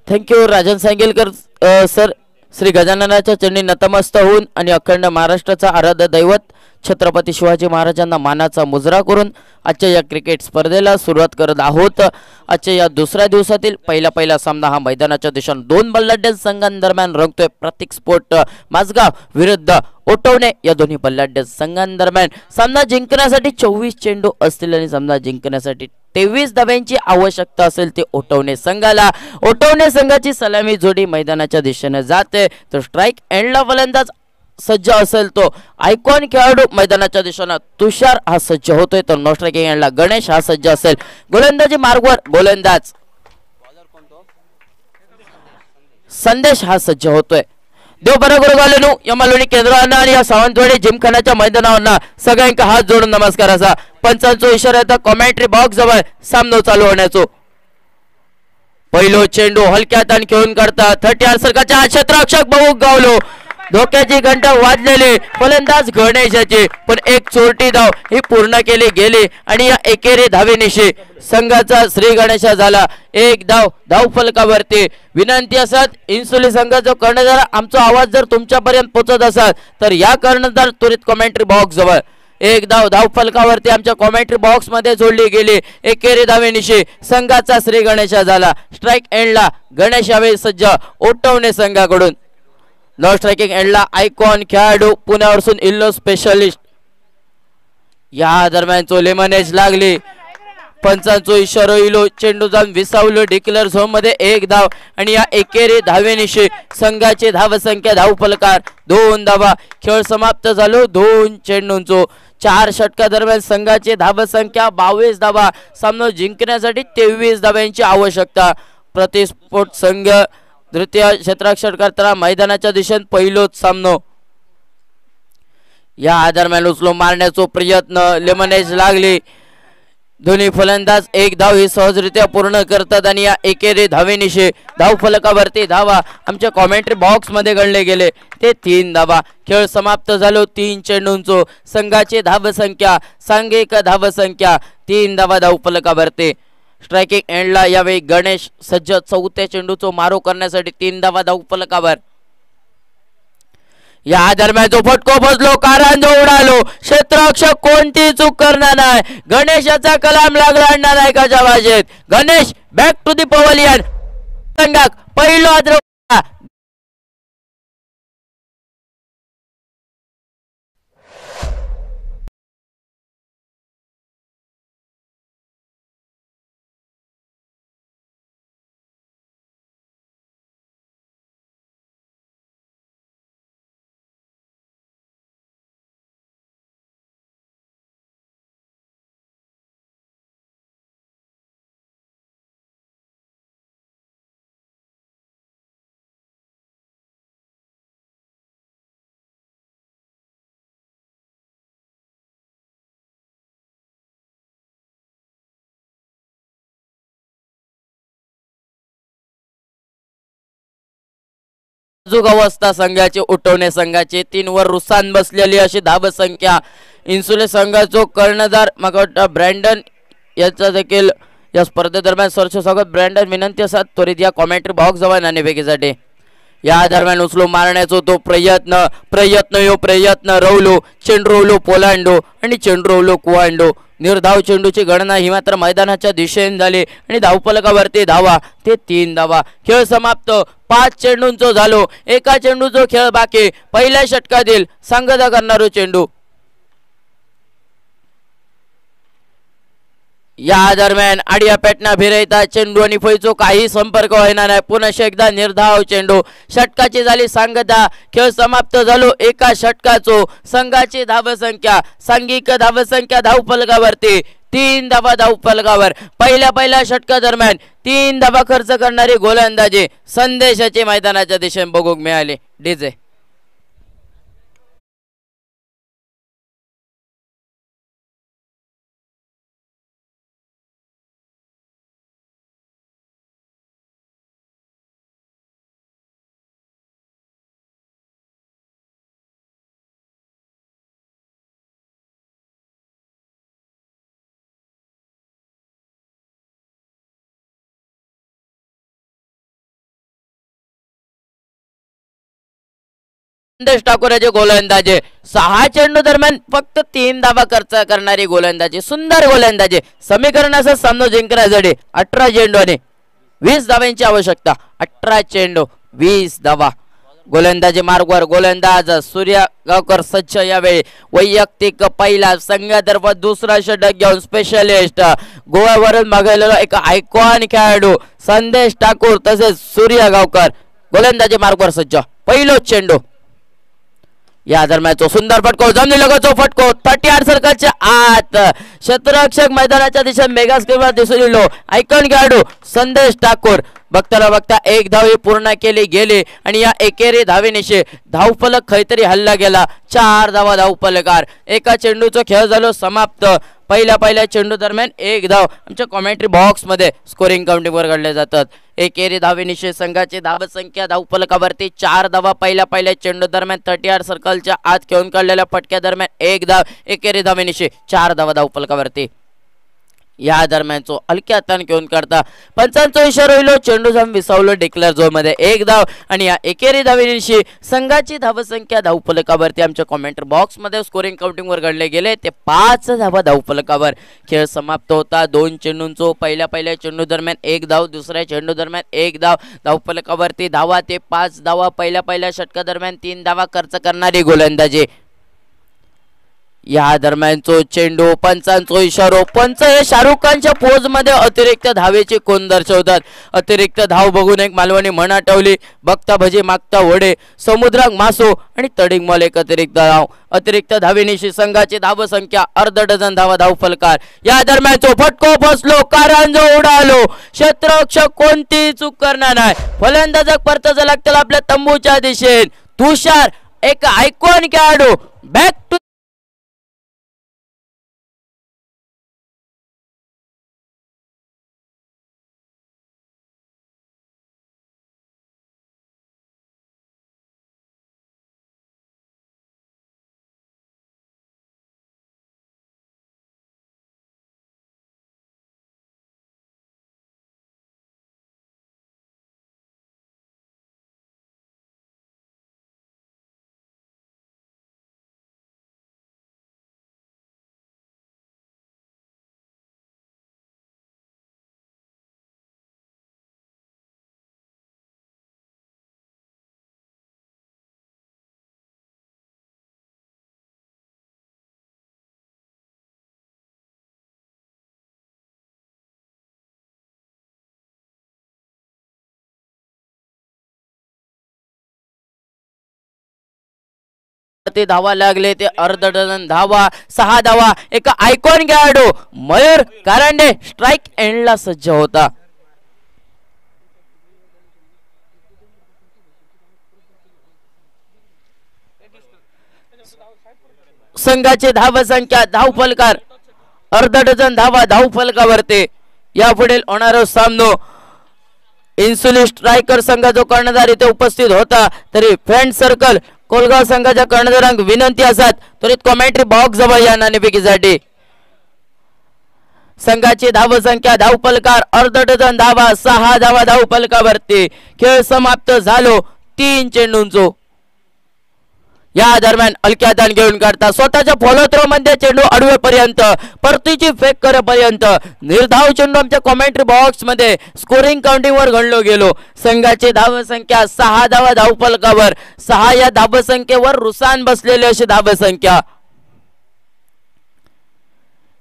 Thank you Rajan Sangelkar sir. श्री गजाननाच्या चरणी नतमस्त होऊन आणि अखंड महाराष्ट्राचा आराध्य दैवत छत्रपती शिवाजी महाराजांना मानाचा मुजरा करून आजच्या या क्रिकेट स्पर्धेला सुरुवात करत आहोत. आजच्या या दुसऱ्या दिवसातील पहिला सामना हा मैदानाच्या दिशेने दोन बल्लाढ्य संघांदरम्यान रंगतोय. प्रतीक स्पोर्ट माझगाव विरुद्ध ओटवणे या दोन्ही बल्लाढ्य संघांदरम्यान. सामना जिंकण्यासाठी 24 चेंडू असतील आणि सामना जिंकण्यासाठी 23 धाब्यांची आवश्यकता असेल ते ओटवणे संघाला. ओटवणे संघाची सलामी जोडी मैदानाच्या दिशेने जाते तर स्ट्राइक एंडला फलंदाज सज्ज असेल तो आयकॉन खेळाडू मैदानाच्या दिशेने तुषार हा सज्ज होतोय तर नो स्ट्राइकिंग एंडला गणेश हा सज्ज असेल. गोलंदाजी मार्गवर गोलंदाज संदेश हा सज्ज होतोय. देव बरा गुरुगालेनु यमालोनी केंद्रांना आणि या सावंतवाडी जिमखानाच्या मैदानावर सगळ्यांका हात जोडून नमस्कार असा पंचांचो इशारा येता कॉमेंट्री बॉक्स जवळ सामना चालू होण्याचो. पहिलो चेंडू हलक्यात आणि खेळून काढता 30 सरकारच्या क्षेत्ररक्षक बहु गावलो. धोक्याची घंटा वाजलेली फलंदाज गणेशाची पण एक चोरटी धाव ही पूर्ण केली गेली आणि या एकेरी धावेनिशी संघाचा श्री गणेशा झाला. एक धाव फलकावरती. विनंती असत इन्सुली संघाचा कर्णधार आमचा आवाज जर तुमच्यापर्यंत पोहोचत असाल तर या कर्णधार त्वरित कॉमेंट्री बॉक्स जवळ. एक धाव फलकावरती आमच्या कॉमेंट्री बॉक्स मध्ये जोडली गेली. एकेरी धावेनिशी संघाचा श्री गणेशा झाला. स्ट्राइक एंडला गणेश यावे सज्ज ओटवणे संघाकडून. नो स्ट्राइकिंग एंडला आयकॉन खेळाडू पुण्यावरून इल्लो स्पेशलिस्ट. या दरम्यान लेमन एज लागली. पंचांचो इशारो इलो चेंडू जाऊन विसावलो डिक्लेअर झोन मध्ये. एक धाव आणि या एकेरी धावेनिशी संघाची धावसंख्या धाव फलकार 2 धावा. खेळ समाप्त झालो 2 चेंडूंचो. 4 षटका दरम्यान संघाची धावसंख्या 22 धावा. सामना जिंकण्यासाठी 23 धाव्यांची आवश्यकता. प्रतिस्फोट संघ तृतीय क्षेत्ररक्षक करताना मैदानाच्या दिशेने पहिलोच सामनो. या दरम्यान उचलून मारण्याचा प्रयत्न लेमन एज लागली. दोन्ही फलंदाज एक धाव ही सहजरित्या पूर्ण करतात आणि या एकेरी धावेनिशी धाव फलकावरती धावा आमच्या कॉमेंट्री बॉक्स मध्ये गणले गेले ते 3 धावा. खेळ समाप्त झालो 3 चेंडूंचो. संघाची धावसंख्या सांघिक धावसंख्या 3 धावा धाव फलकावरती. स्ट्राइकिंग एंडला यावेळी गणेश सज्ज चौथ्या चेंडूचो मारो करण्यासाठी 3 धावा धाव फलकावर. या दरम्यान जो फटको बसलो कारण जो उडालो क्षेत्ररक्षक कोणती चूक करणार नाही. गणेशाचा कलाम लागला नायकाच्या भाषेत. Ganesh back to the pavilion. संघाक पहिलो आद्र अवस्था संघाचे उठवणे संघाचे 3 वर रुसान बसलेली अशी धावसंख्या. इन्सुले संघाचो कर्णधार मग ब्रँडन याचा देखील या स्पर्धेदरम्यान सरचे स्वागत. ब्रँडन विनंती असतात त्वरित या कॉमेंट्री बॉक्स जवळ नाणेफेकीसाठी. या दरम्यान उचलून मारण्याचा तो प्रयत्न रवलो चेंडू रवलो पोलांडो आणि चेंडू रवलो कुवांडो. निर्धाव चेंडूची गणना ही मात्र मैदानाच्या दिशेने झाली आणि धावफलकावरती धावा ते 3 धावा. खेळ समाप्त 5 चेंडूंचो झालो. एका चेंडूचो खेळ बाकी. पहिल्या षटकातील सांगता करणारो चेंडू. या दरम्यान आडिया पेटना भिरयता चेंडू आणि फैचो काही संपर्क होईना नाही. पुन्हा एकदा निर्धाव चेंडू. षटकाची झाली सांगता. खेळ समाप्त झालो एका षटकाचो. संघाची धावसंख्या सांघिक धावसंख्या धाव फलकावरती 3 धावा धाव फलकावर. पहिल्या षटका दरम्यान 3 धावा खर्च करणारी गोलंदाजी संदेशाचे मैदानाच्या दिशेने बघूक मिळाले. डीजे संदेश ठाकूर याचे गोलंदाजी 6 चेंडू दरम्यान फक्त 3 धावा खर्च करणारी गोलंदाजी, सुंदर गोलंदाजी. समीकरणाचा सामना जिंकण्यासाठी 18 चेंडू आणि 20 धावांची आवश्यकता. 18 चेंडू 20 धावा. गोलंदाजी मार्गवर गोलंदाज सूर्य गावकर सज्ज. यावेळी वैयक्तिक पहिला संघातर्फे दुसरा षटक घेऊन स्पेशलिस्ट गोव्यावरून मागवलेला एक आयकॉन खेळाडू संदेश ठाकूर तसेच सूर्य गावकर गोलंदाजी मार्गवर सज्ज. पहिलो चेंडू. या दरम्यान सुंदर फटको, जमिनी लगतचा फटको 38 सर्कलच्या आत. क्षेत्ररक्षक मैदानाच्या दिशेने मेगा स्क्रीनवर दिसून येलो आयकॉन खेळाडू संदेश ठाकूर. बघता बघता एक धाव पूर्ण केली गेली आणि या एकेरी धावेनिशी धावफलक खैतरी हल्ला गेला. 4 धावा धावफलकार. एका चेंडूचा खेळ झालो समाप्त. पहिल्या चेंडू दरम्यान एक धाव आमच्या कॉमेंट्री बॉक्स मध्ये स्कोरिंग काउंटिंग वर काढले जातात. एकेरी धावेनिशी संघाची धावसंख्या धावफलकावरती 4 धावा पहिल्या चेंडू दरम्यान 38 सर्कलच्या आत खेळून काढलेल्या फटक्या दरम्यान एक धाव. एकेरी धावेनिशी 4 धावा धावफलकावरती. या दरम्यान हलक्या ताण घेऊन काढता पंचांचा इशारा होईल. चेंडू जाऊन विसावलो डिक्लेअर झोन मध्ये एक धाव आणि या एकेरी धावेनिशी संघाची धावसंख्या धावफलकावरती आमच्या कॉमेंट्री बॉक्स मध्ये स्कोरिंग काउंटिंग वर घडले गेले ते 5 धावा धावफलकावर. खेळ समाप्त होता. 2 चेंडूंचो पहिल्या चेंडू दरम्यान एक धाव, दुसऱ्या चेंडू दरम्यान एक धाव. धावफलकावरती धावा ते 5 धावा. पहिल्या षटका दरम्यान 3 धावा खर्च करणारी गोलंदाजी. या दरम्यान चेंडू पंचांचो इशारो. पंच हे शाहरुख खानच्या पोज मध्ये अतिरिक्त धावेची कोण दर्शवतात. अतिरिक्त धाव बघून एक मालवणी म्हण आठवली, बघता भजी मागता वडे, समुद्राक मासो आणि तडिंग मॉल एक अतिरिक्त धाव. अतिरिक्त धावेनिशी संघाची धावसंख्या अर्ध डझन धावा धावफलकार. या दरम्यान फटको बसलो, कारंजो उडालो. क्षेत्ररक्षक कोणतीही चूक करणार नाही. फलंदाजक परतच लागतील आपल्या तंबूच्या दिशेने. तुषार एक आयकॉन खेळाडू बॅक टू ते धावा लागले ते अर्ध डझन धावा. 6 धावा. एक आयकॉन खेळाडू मयूर कारंडे स्ट्राइक एंडला सज्ज होता. संघाची धावसंख्या धावफलकार अर्ध डझन धावा धावफलकावरती. यापुढील होणारा सामना इन्सुली स्ट्रायकर संघ जो कर्णधार इथे उपस्थित होता तरी फ्रेंड सर्कल कोलगाव संघाच्या कर्णधारांक विनंती असतात त्वरित कॉमेंट्री बॉक्स जवळ या नाणेफेकीसाठी. संघाची धावसंख्या धावफलकार अर्ध डझन धावा. 6 धावा धावफलकावरती. खेळ समाप्त झालो 3 चेंडूंचो. या दरम्यान हलक्या ताण घेऊन काढता स्वतःच्या फॉलो थ्रो मध्ये चेंडू अडवेपर्यंत परतीची फेक करेपर्यंत निर्धाव चेंडू आमच्या कॉमेंट्री बॉक्स मध्ये स्कोरिंग काउंटिंग वर गणलो गेलो. संघाची धावसंख्या 6 धावा धावफलकावर. 6 या धावसंख्येवर रुसान बसलेली अशी धावसंख्या.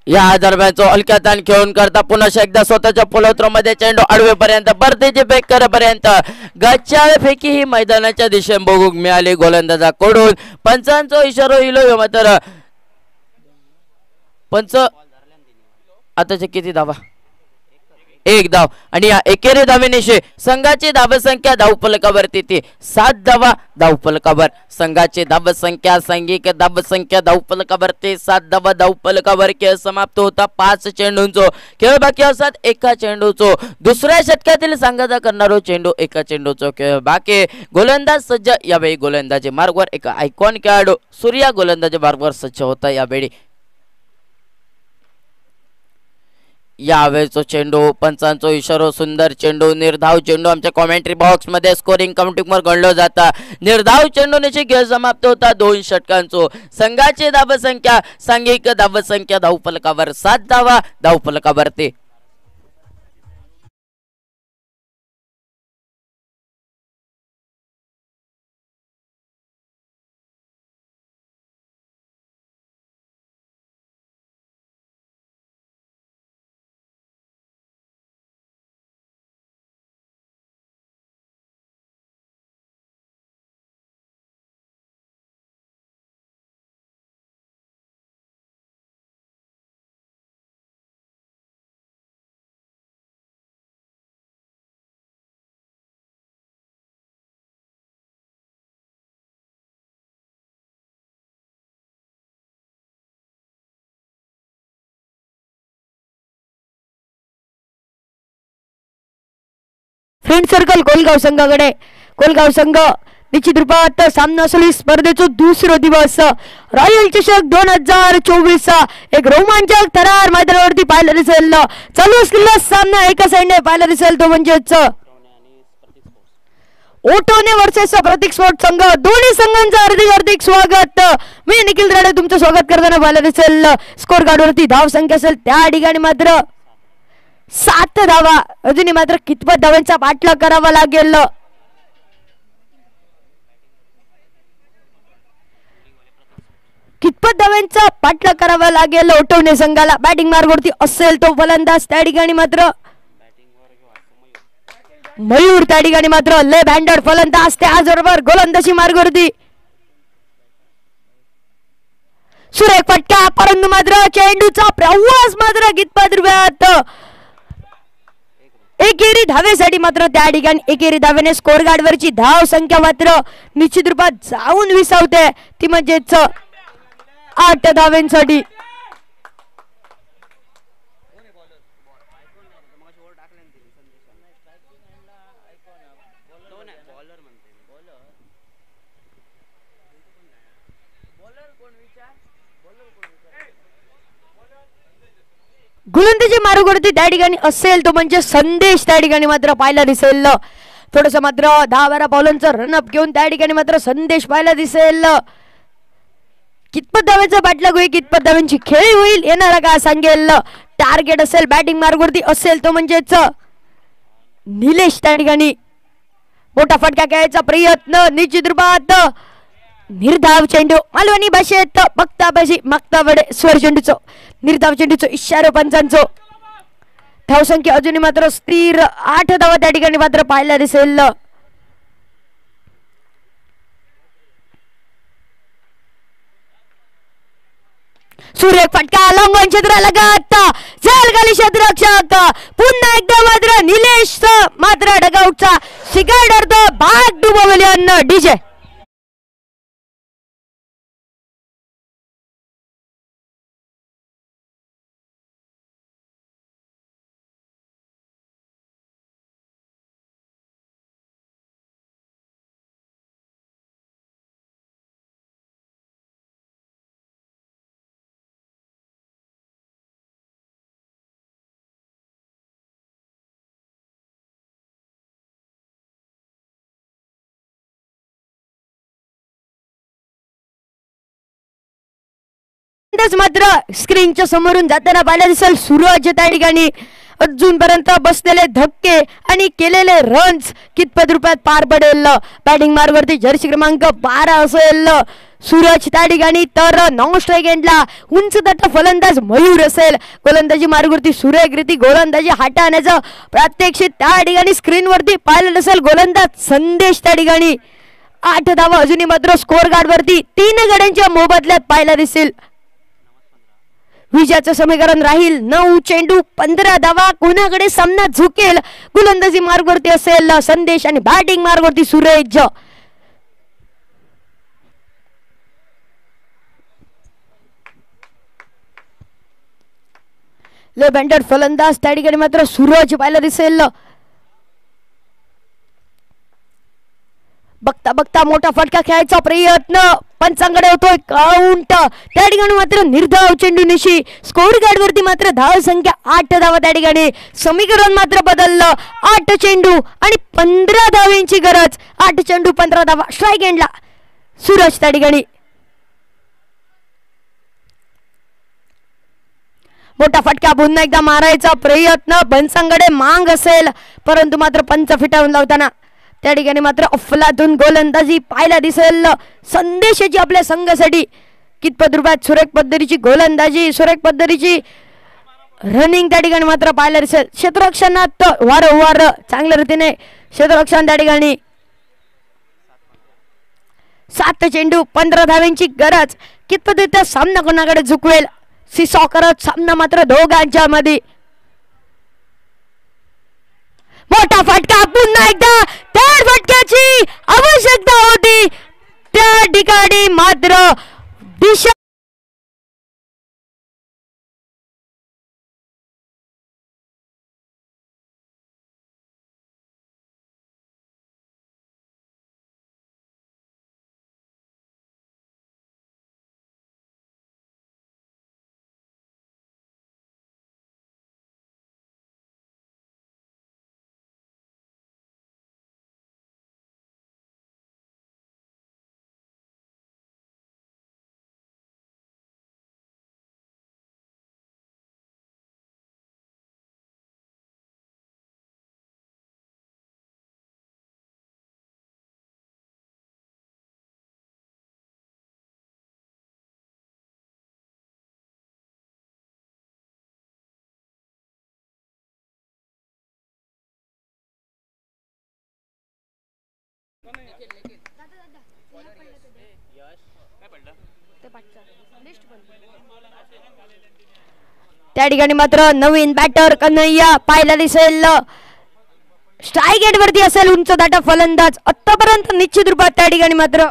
या दरम्यान हलक्या ताण खेळून करता पुन्हा एकदा स्वतःच्या फॉलो थ्रो मध्ये चेंडू अडवेपर्यंत परतीची फेक करेपर्यंत गच्चाळ फेकी ही मैदानाच्या दिशेने बघूक मिळाली गोलंदाजाकडून. पंचांचा इशारा इलो मात्र पंच आताचे किती धावा एक धाव आणि या एकेरी धावेनिशी संघाची धावसंख्या धावफलकावरती ती 7 धावा धावफलकावर. संघाची धावसंख्या सांघिक धावसंख्या धावफलकावरती 7 धावा धावफलकावर. खेळ समाप्त होता 5 चेंडूंचो. खेळ बाकी असतात एका चेंडूचो. दुसऱ्या षटकातील संघाचा करणारो चेंडू एका चेंडूचो खेळ बाकी. गोलंदाज सज्ज. यावेळी गोलंदाजी मार्गवर एक आयकॉन खेळाडू सूर्या गोलंदाजी मार्गवर सज्ज होता. यावेळी यावेळेचा चेंडू पंचांचो इशारो सुंदर चेंडू निर्धाव चेंडू आमच्या कॉमेंट्री बॉक्स मध्ये स्कोरिंग काउंटिंगवर गणलो जाता निर्धाव चेंडूची खेळ समाप्त होता 2 षटकांचो संघाची धावसंख्या सांघिक धावसंख्या धावफलकावर 7 धावा धावफलकावरती फ्रेंड सर्कल कोलगाव संघाकडे कोलगाव संघ निश्चित रूपात सामना असलेली स्पर्धेचा दुसरा दिवस रॉयल चषक 2024 एक रोमांचक थरार मैदानावरती पाहायला दिसेल चालू असलेला सामना एका साईडने पाहायला दिसेल तो म्हणजेच ओटोने वर्सेस प्रतीक स्पोर्ट संघ दोन्ही संघांचं हार्दिक स्वागत मी निखिल राणे तुमचं स्वागत करताना पाहायला दिसेल स्कोर कार्ड वरती धाव संख्या असेल त्या ठिकाणी मात्र 7 धावा अजूनही मात्र कितपत धावांचा पाठलाग करावा लागेल कितपत धावांचा पाठलाग करावा लागेल ओटवणे संघाला बॅटिंग मार्गवरती असेल तो फलंदाज त्या ठिकाणी मात्र मयूर त्या ठिकाणी मात्र लेफ्ट हँडेड फलंदाज त्याचबरोबर गोलंदाजी मार्गवरती सुरेख फटका परंतु मात्र चेंडूचा प्रवास मात्र कितपत रुपयात एकेरी धावेसाठी मात्र त्या ठिकाणी एकेरी धावेने स्कोर कार्ड वरची धाव संख्या मात्र निश्चित रूपात जाऊन विसावते ती म्हणजेच 8 धावेंसाठी गोलंदाजी मार्गवरती त्या ठिकाणी असेल तो म्हणजे संदेश त्या ठिकाणी मात्र पाहायला दिसेल थोडस मात्र 10-12 बॉलांचं रनअप घेऊन त्या ठिकाणी मात्र संदेश पाहायला दिसेल कितपत धावेचा पाठलाग होईल कितपत धावांची खेळी होईल येणारा का सांगेल टार्गेट असेल बॅटिंग मार्गवरती असेल तो म्हणजेच निलेश त्या ठिकाणी मोठा फटका खेळायचा प्रयत्न निश्चित रूपात निर्धाव चेंडू मालवणी भाषेत बघताबाजी मागतावडे स्वर चेंडूचो निर्धाव चेंडूचो इशारो पंचांचो धावसंख्या अजूनही मात्र स्थिर 8 धावा त्या ठिकाणी मात्र पाहायला दिसेल सूर्य फटका लॉंगॉन क्षेत्र लगत झेल खाली क्षेत्ररक्षक पुन्हा एकदा मात्र निलेश मात्र डगआउटचा शिकार ठरतो भाग डुबवल्यान डीजे मात्र स्क्रीनच्या समोरून जाताना पाहायला दिसेल सूरज त्या ठिकाणी अजूनपर्यंत बसलेले धक्के आणि केलेले रन्स कितपत रुपयात पार पडेल बॅटिंग मार्गवरती जर्सी क्रमांक 12 असेल सूरज त्या ठिकाणी तर नॉन स्ट्राईक एंडला उंच दाट फलंदाज मयूर असेल गोलंदाजी मार्गवरती सुरेखरीती गोलंदाजी हाताळण्याचं प्रात्यक्षिक त्या ठिकाणी स्क्रीनवरती पाहिलं असेल गोलंदाज संदेश त्या ठिकाणी 8 धावा अजूनही मात्र स्कोर कार्ड वरती 3 गड्यांच्या मोबदल्यात पाहायला दिसेल विजयाचं समीकरण राहील 9 चेंडू 15 धावा कोणाकडे सामना झुकेल गोलंदाजी मार्गवरती असेल संदेश आणि बॅटिंग मार्गवरती सुरेश लेफ्ट हँडेड फलंदाज त्या ठिकाणी मात्र सूरज पाहायला दिसेल बघता बघता मोठा फटका खेळायचा प्रयत्न पंचांकडे होतोय काउंट त्या ठिकाणी मात्र निर्धाव चेंडूनिशी स्कोर कार्ड वरती मात्र धाव संख्या 8 धावा त्या ठिकाणी समीकरण मात्र बदललं 8 चेंडू आणि 15 धावांची गरज 8 चेंडू 15 धावा स्ट्राईक एंडला सूरज त्या ठिकाणी मोठा फटका पुन्हा एकदा मारायचा प्रयत्न पंचांकडे मांग असेल परंतु मात्र पंच फिटावून लावताना त्या ठिकाणी मात्र अफलातून गोलंदाजी पाहायला दिसेल संदेशाची आपल्या संघासाठी कितपत रुपयात सुरेख पद्धतीची गोलंदाजी सुरेख पद्धतीची रनिंग त्या ठिकाणी मात्र पाहायला दिसेल क्षेत्ररक्षणात वारंवार चांगल्या रीतीने क्षेत्ररक्षण त्या ठिकाणी 7 चेंडू 15 धावांची गरज कितपत इथं सामना कोणाकडे झुकवेल सिसॉ करत सामना मात्र दोघांच्या मध्ये मोठा फटका पुन्हा एकदा त्या फटक्याची आवश्यकता होती त्या ठिकाणी मात्र दिशा त्या ठिकाणी मात्र नवीन बॅटर कन्हैया पाहायला दिसेल स्ट्राईक गेट वरती असेल उंच दाटा फलंदाज आतापर्यंत निश्चित रूपात त्या ठिकाणी मात्र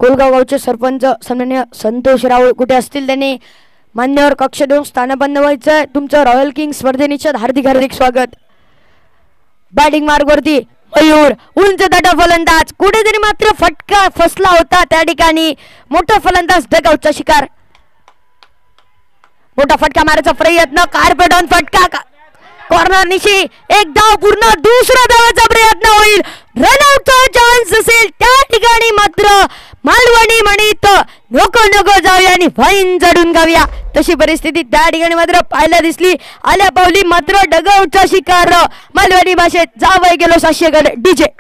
कोलगाव गावचे सरपंच सन्माननीय संतोष राऊळ कुठे असतील त्यांनी मान्यवर कक्ष देऊन स्थानबद्ध व्हायचं तुमचं रॉयल किंग स्पर्धेनिश्चित हार्दिक हार्दिक स्वागत बॅटिंग मार्ग वरती मयूर उंच दाटा फलंदाज कुठेतरी मात्र फटका फसला होता त्या ठिकाणी मोठा फलंदाज डगआउटचा शिकार मोठा फटका मारायचा प्रयत्न कार्पेट ऑन फटका कॉर्नर निशी एक धाव पूर्ण दुसरा धावाचा प्रयत्न होईल रनआउटचा चान्स असेल त्या ठिकाणी मात्र मालवणी म्हणीत नको नको जाऊया आणि फाईन चढून गाऊया तशी परिस्थिती त्या ठिकाणी मात्र पाहायला दिसली आल्या पावली मात्र डगआउटचा शिकार मालवणी भाषेत जावय गेलो 700 कडे डीजे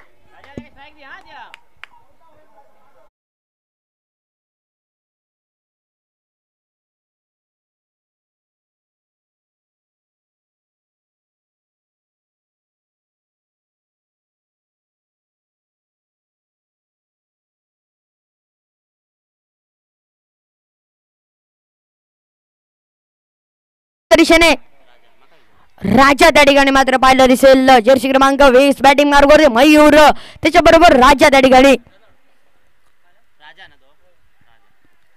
दिशेने राजा त्या ठिकाणी मात्र पाहायला दिसेल जर्सी क्रमांक 20 बॅटिंग मार्गवर मयूर त्याच्याबरोबर राजा त्या ठिकाणी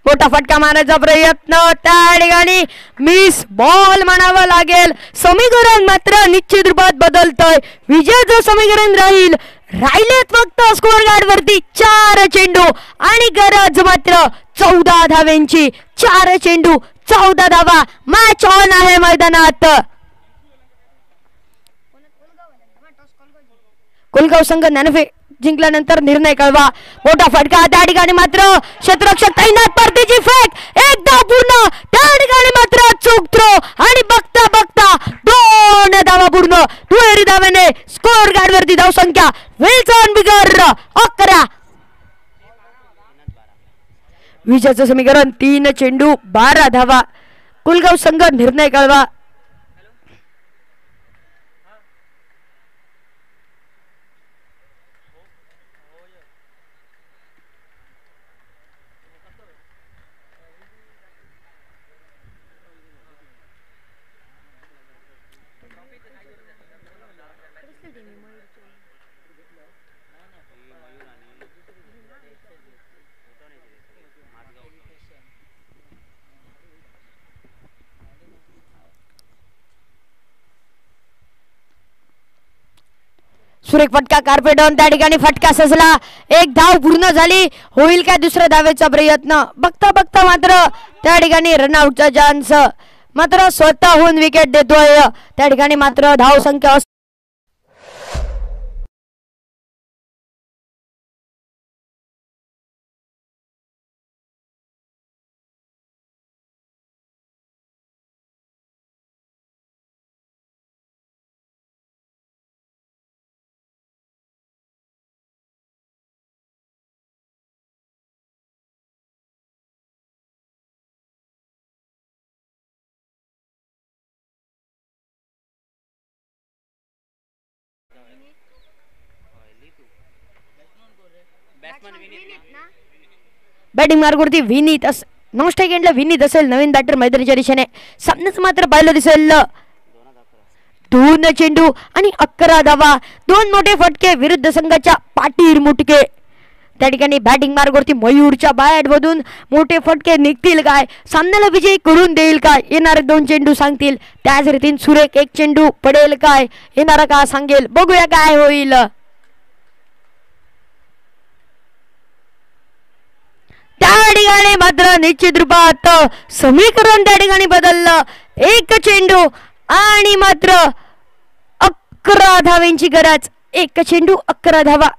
मोठा फटका मारण्याचा प्रयत्न त्या ठिकाणी मिस बॉल म्हणावं लागेल समीकरण मात्र निश्चित रूपात बदलतोय विजयाचं समीकरण राहिलेत फक्त स्कोअर कार्ड वरती 4 चेंडू आणि गरज मात्र 14 धावांची 4 चेंडू 14 धावा मॅच ऑन आहे मैदानात कोलगाव संघ नाणेफेक जिंकल्यानंतर निर्णय कळवा मोठा फटका त्या ठिकाणी मात्र क्षेत्ररक्षक तैनात परतीची फेक एकदा पूर्ण त्या ठिकाणी मात्र चूक थ्रो आणि बघता बघता 2 धावा पूर्ण दुहेरी धावेने स्कोअर कार्ड वरती धाव संख्या विल्सन बिगर 11 विजयाचं समीकरण 3 चेंडू 12 धावा कुलगाव संघ निर्णय कळवा सुरेख फटका कार्पेट ऑन त्या ठिकाणी फटका सजला. एक धाव पूर्ण झाली. होईल काय दुसऱ्या धावेचा प्रयत्न. बघता बघता मात्र त्या ठिकाणी रनआउटचा चान्स. मात्र स्वतःहून विकेट देतोय त्या ठिकाणी. मात्र धाव संख्या बॅटिंग मार्गवरती विनीत नॉन एंडला विनीत असेल नवीन बॅटर मैदानाच्या दिशेने. सामनाच मात्र पाहिलं दिसेल. 2 चेंडू आणि 11 धावा. 2 मोठे फटके विरुद्ध संघाच्या पाठीर मुटके. त्या ठिकाणी बॅटिंग मार्गवरती मयूरच्या बॅट मधून मोठे फटके निघतील काय. सामन्याला विजयी करून देईल काय. येणारे 2 चेंडू सांगतील. त्याच रीतीने सुरेख 1 चेंडू पडेल काय. येणारा का सांगेल. बघूया काय होईल. त्या ठिकाणी मात्र निश्चित रूपात समीकरण त्या ठिकाणी बदललं. 1 चेंडू आणि मात्र 11 धावांची गरज. 1 चेंडू 11 धावा.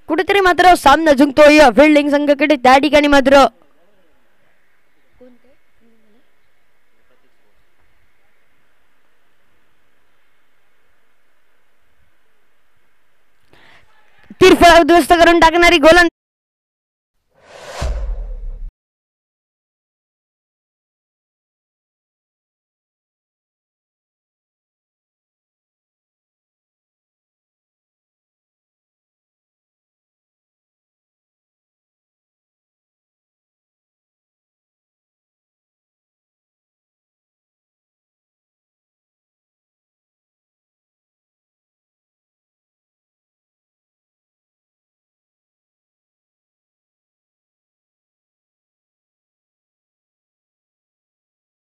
कुठेतरी मात्र सामना जिंकतोय फिल्डिंग संघाकडे. त्या ठिकाणी मात्र तीर्थ उद्ध्वस्त करून टाकणारी गोलंदाज